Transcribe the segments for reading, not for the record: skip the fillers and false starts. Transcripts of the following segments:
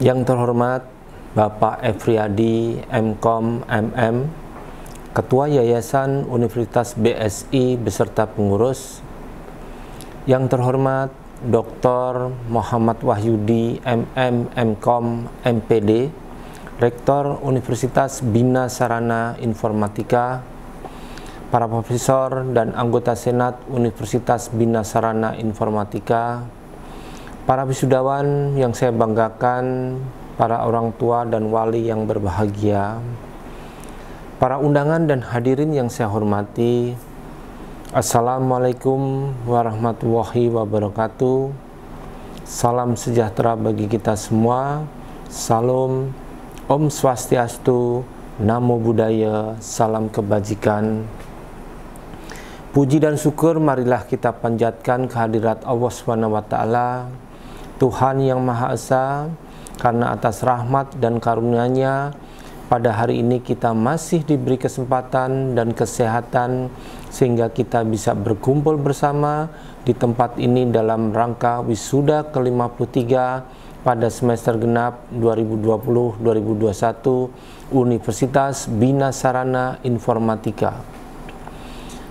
Yang terhormat Bapak Efriadi MKom MM, Ketua Yayasan Universitas BSI beserta pengurus. Yang terhormat Dr. Muhammad Wahyudi MM MKom MPD, Rektor Universitas Bina Sarana Informatika, para profesor dan anggota Senat Universitas Bina Sarana Informatika, para wisudawan yang saya banggakan, para orang tua dan wali yang berbahagia, para undangan dan hadirin yang saya hormati, Assalamualaikum warahmatullahi wabarakatuh. Salam sejahtera bagi kita semua. Salam, Om Swastiastu, Namo Buddhaya, salam kebajikan. Puji dan syukur marilah kita panjatkan kehadirat Allah SWT, Tuhan yang Maha Esa, karena atas rahmat dan karunia-Nya pada hari ini kita masih diberi kesempatan dan kesehatan sehingga kita bisa berkumpul bersama di tempat ini dalam rangka wisuda ke-53 pada semester genap 2020-2021 Universitas Bina Sarana Informatika.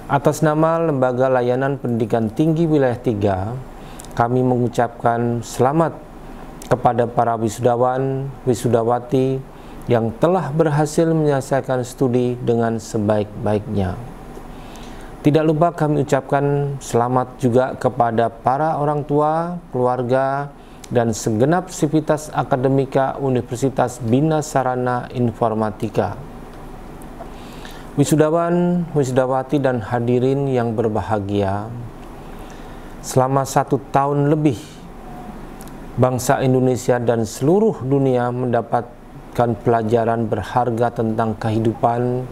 Atas nama Lembaga Layanan Pendidikan Tinggi Wilayah 3, kami mengucapkan selamat kepada para wisudawan, wisudawati yang telah berhasil menyelesaikan studi dengan sebaik-baiknya. Tidak lupa kami ucapkan selamat juga kepada para orang tua, keluarga, dan segenap sivitas akademika Universitas Bina Sarana Informatika. Wisudawan, wisudawati, dan hadirin yang berbahagia, selama 1 tahun lebih, bangsa Indonesia dan seluruh dunia mendapatkan pelajaran berharga tentang kehidupan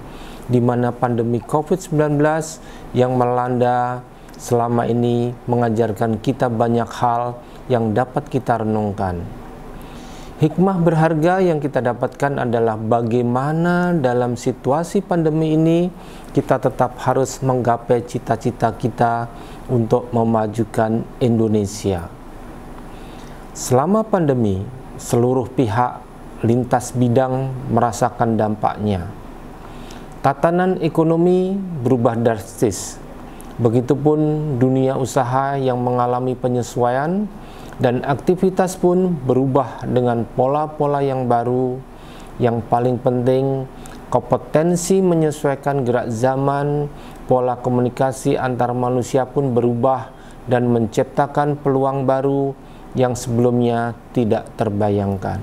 di mana pandemi COVID-19 yang melanda selama ini mengajarkan kita banyak hal yang dapat kita renungkan. Hikmah berharga yang kita dapatkan adalah bagaimana dalam situasi pandemi ini kita tetap harus menggapai cita-cita kita untuk memajukan Indonesia. Selama pandemi, seluruh pihak lintas bidang merasakan dampaknya. Tatanan ekonomi berubah drastis. Begitupun dunia usaha yang mengalami penyesuaian dan aktivitas pun berubah dengan pola-pola yang baru. Yang paling penting, kompetensi menyesuaikan gerak zaman, pola komunikasi antar manusia pun berubah dan menciptakan peluang baru yang sebelumnya tidak terbayangkan.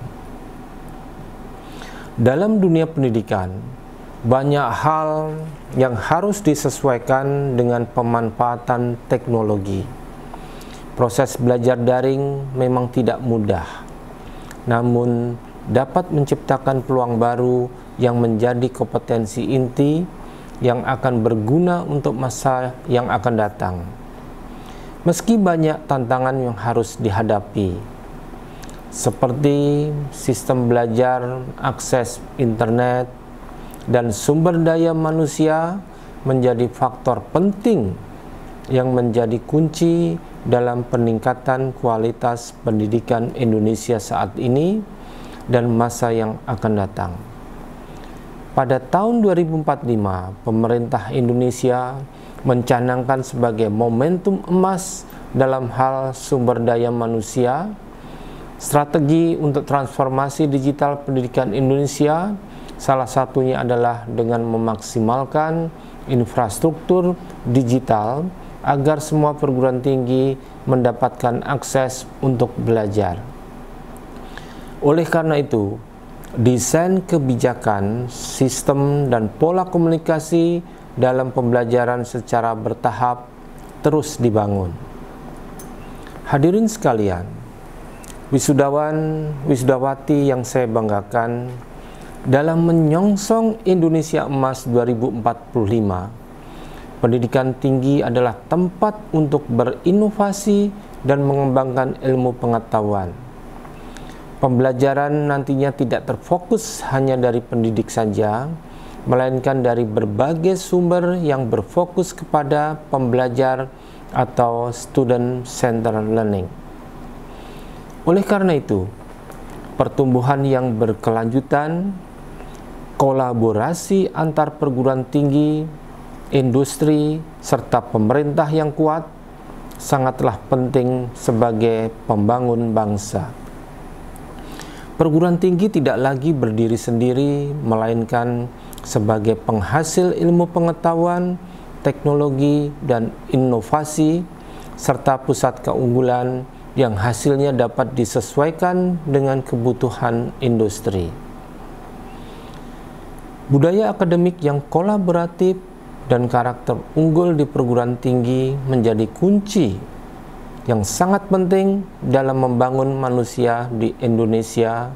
Dalam dunia pendidikan, banyak hal yang harus disesuaikan dengan pemanfaatan teknologi. Proses belajar daring memang tidak mudah, namun dapat menciptakan peluang baru yang menjadi kompetensi inti yang akan berguna untuk masa yang akan datang. Meski banyak tantangan yang harus dihadapi, seperti sistem belajar, akses internet, dan sumber daya manusia menjadi faktor penting yang menjadi kunci dalam peningkatan kualitas pendidikan Indonesia saat ini dan masa yang akan datang. Pada tahun 2045, pemerintah Indonesia mencanangkan sebagai momentum emas dalam hal sumber daya manusia, strategi untuk transformasi digital pendidikan Indonesia, salah satunya adalah dengan memaksimalkan infrastruktur digital agar semua perguruan tinggi mendapatkan akses untuk belajar. Oleh karena itu, desain kebijakan, sistem, dan pola komunikasi dalam pembelajaran secara bertahap terus dibangun. Hadirin sekalian, wisudawan, wisudawati yang saya banggakan, dalam menyongsong Indonesia Emas 2045, pendidikan tinggi adalah tempat untuk berinovasi dan mengembangkan ilmu pengetahuan. Pembelajaran nantinya tidak terfokus hanya dari pendidik saja, melainkan dari berbagai sumber yang berfokus kepada pembelajar atau student-centered learning. Oleh karena itu, pertumbuhan yang berkelanjutan, kolaborasi antar perguruan tinggi, industri, serta pemerintah yang kuat sangatlah penting sebagai pembangun bangsa. Perguruan tinggi tidak lagi berdiri sendiri, melainkan sebagai penghasil ilmu pengetahuan, teknologi, dan inovasi, serta pusat keunggulan yang hasilnya dapat disesuaikan dengan kebutuhan industri. Budaya akademik yang kolaboratif dan karakter unggul di perguruan tinggi menjadi kunci yang sangat penting dalam membangun manusia di Indonesia.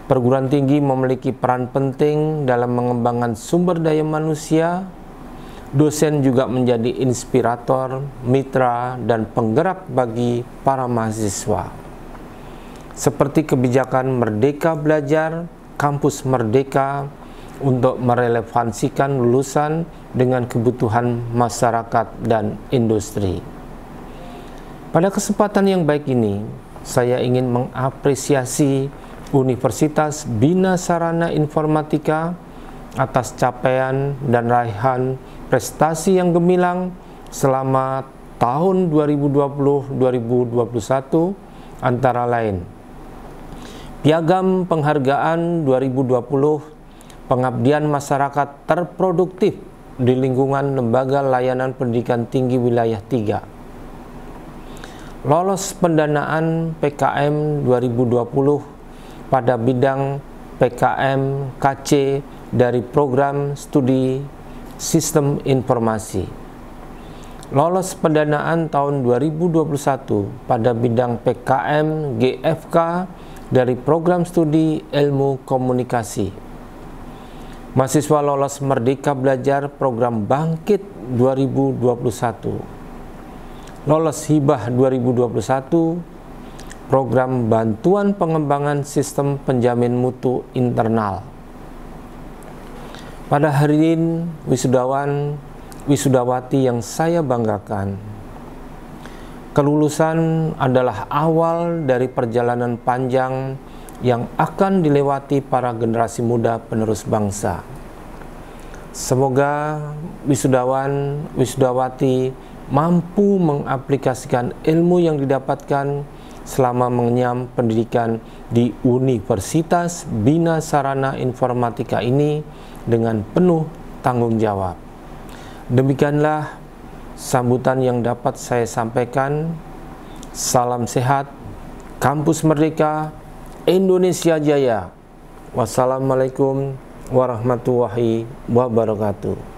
Perguruan tinggi memiliki peran penting dalam mengembangkan sumber daya manusia. Dosen juga menjadi inspirator, mitra, dan penggerak bagi para mahasiswa. Seperti kebijakan Merdeka Belajar, Kampus Merdeka, untuk merelevansikan lulusan dengan kebutuhan masyarakat dan industri. Pada kesempatan yang baik ini, saya ingin mengapresiasi Universitas Bina Sarana Informatika atas capaian dan raihan prestasi yang gemilang selama tahun 2020-2021, antara lain Piagam Penghargaan 2020 Pengabdian Masyarakat Terproduktif di lingkungan Lembaga Layanan Pendidikan Tinggi Wilayah 3. Lolos pendanaan PKM 2020 pada bidang PKM KC dari Program Studi Sistem Informasi. Lolos pendanaan tahun 2021 pada bidang PKM GFK dari Program Studi Ilmu Komunikasi. Mahasiswa lolos Merdeka Belajar Program Bangkit 2021. Lolos Hibah 2021, Program Bantuan Pengembangan Sistem Penjamin Mutu Internal. Pada hari ini, wisudawan, wisudawati yang saya banggakan, kelulusan adalah awal dari perjalanan panjang yang akan dilewati para generasi muda penerus bangsa. Semoga wisudawan, wisudawati mampu mengaplikasikan ilmu yang didapatkan selama mengenyam pendidikan di Universitas Bina Sarana Informatika ini dengan penuh tanggung jawab. Demikianlah sambutan yang dapat saya sampaikan. Salam sehat, Kampus Merdeka, Indonesia Jaya. Wassalamualaikum warahmatullahi wabarakatuh.